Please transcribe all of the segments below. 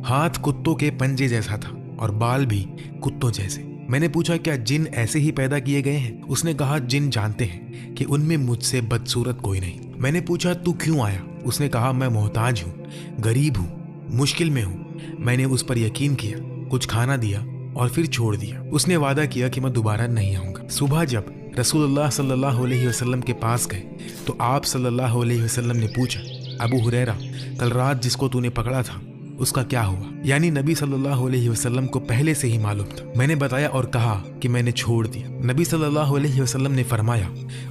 हाथ कुत्तों के पंजे जैसा था और बाल भी कुत्तों जैसे। मैंने पूछा क्या जिन ऐसे ही पैदा किए गए हैं? उसने कहा जिन जानते हैं कि उनमें मुझसे बदसूरत कोई नहीं। मैंने पूछा तू क्यों आया? उसने कहा मैं मोहताज हूँ, गरीब हूँ, मुश्किल में हूँ। मैंने उस पर यकीन किया, कुछ खाना दिया और फिर छोड़ दिया। उसने वादा किया कि मैं दोबारा नहीं आऊंगा। सुबह जब रसूलुल्लाह सल्लल्लाहु अलैहि वसल्लम के पास गए तो आप सल्लल्लाहु अलैहि वसल्लम ने पूछा, अबू हुरैरा कल रात जिसको तूने पकड़ा था उसका क्या हुआ? यानी नबी सल्लल्लाहु अलैहि वसल्लम को पहले से ही मालूम था। मैंने बताया और कहा कि मैंने छोड़ दिया। नबी सल्लल्लाहु अलैहि वसल्लम ने फरमाया,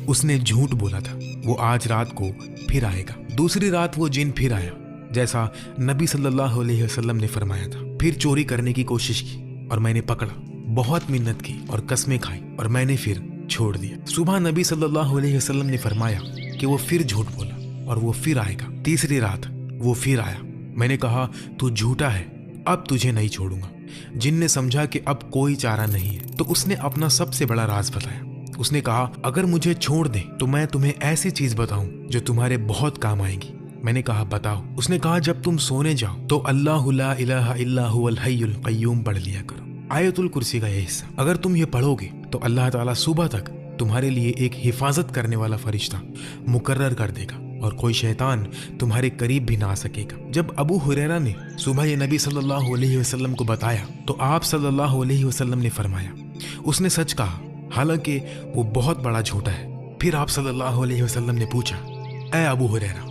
उसने झूठ बोला था, वो आज रात को फिर आएगा। दूसरी रात वो जिन फिर आया जैसा नबी सल्लल्लाहु अलैहि वसल्लम ने फरमाया था। फिर चोरी करने की कोशिश की और मैंने पकड़ा, बहुत मिन्नत की और कस्में खाई और मैंने फिर छोड़ दिया। सुबह नबी सल्लल्लाहु अलैहि वसल्लम ने फरमाया कि वो फिर झूठ बोला और वो फिर आएगा। तीसरी रात वो फिर आया। मैंने कहा तू झूठा है, अब तुझे नहीं छोड़ूंगा। जिन ने समझा कि अब कोई चारा नहीं है तो उसने अपना सबसे बड़ा राज बताया। उसने कहा अगर मुझे छोड़ दे तो मैं तुम्हें ऐसी चीज बताऊं जो तुम्हारे बहुत काम आएगी। मैंने कहा बताओ। उसने कहा जब तुम सोने जाओ तो अल्लाहु ला इलाहा इल्ला हुवल हय्युल क़य्यूम पढ़ लिया करो, आयतुल कुर्सी का यह हिस्सा। अगर तुम ये पढ़ोगे तो अल्लाह ताला सुबह तक तुम्हारे लिए एक हिफाजत करने वाला फरिश्ता मुकर्रर कर देगा और कोई शैतान तुम्हारे करीब भी ना आ सकेगा। जब अबू हुरैरा ने सुबह ये नबी सल्लल्लाहु अलैहि वसल्लम को बताया तो आप सल्लल्लाहु अलैहि वसल्लम ने फरमाया, उसने सच कहा, हालांकि वो बहुत बड़ा झूठा है। फिर आप सल्लल्लाहु अलैहि वसल्लम ने पूछा, ऐ अबू हुरैरा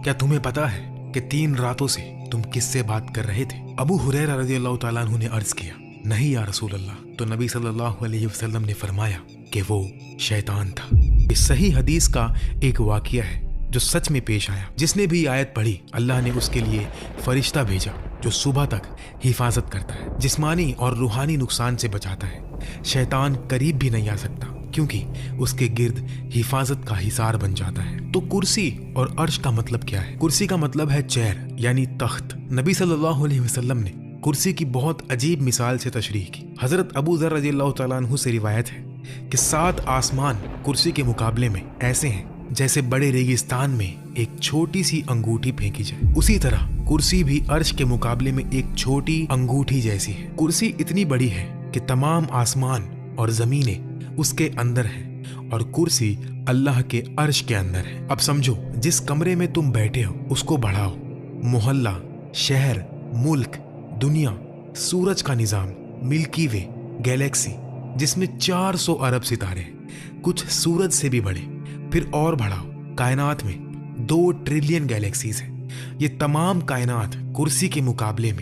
क्या तुम्हें पता है कि 3 रातों से तुम किससे बात कर रहे थे? अबू हुरैरा रज़ियल्लाहु ताला अन्हु ने अर्ज किया, नहीं या रसूल अल्लाह। तो नबी सल्लल्लाहु अलैहि वसल्लम ने फरमाया कि वो शैतान था। इस सही हदीस का एक वाक़या है जो सच में पेश आया। जिसने भी आयत पढ़ी अल्लाह ने उसके लिए फरिश्ता भेजा जो सुबह तक हिफाजत करता है, जिस्मानी और रूहानी नुकसान से बचाता है। शैतान करीब भी नहीं आ सकता क्योंकि उसके गिर्द हिफाजत का हिसार बन जाता है। तो कुर्सी और अर्श का मतलब क्या है? कुर्सी का मतलब है चेयर यानी तख्त। नबी सल्लल्लाहु अलैहि वसल्लम ने कुर्सी की बहुत अजीब मिसाल से तशरीह की। हजरत अबू ज़र रज़ियल्लाहु ताला अन्हु से रिवायत है कि 7 आसमान कुर्सी के मुकाबले में ऐसे हैं जैसे बड़े रेगिस्तान में एक छोटी सी अंगूठी फेंकी जाए। उसी तरह कुर्सी भी अर्श के मुकाबले में एक छोटी अंगूठी जैसी है। कुर्सी इतनी बड़ी है कि तमाम आसमान और जमीनें उसके अंदर हैं और कुर्सी अल्लाह के अर्श के अंदर है। अब समझो, जिस कमरे में तुम बैठे हो उसको बढ़ाओ, मोहल्ला, शहर, मुल्क, दुनिया, सूरज का निजाम, मिल्की वे, गैलेक्सी जिसमें 400 अरब सितारे हैं, कुछ सूरज से भी बड़े। फिर और बढ़ाओ, कायनात में 2 ट्रिलियन गैलेक्सीज हैं। ये तमाम कायनात कुर्सी के मुकाबले में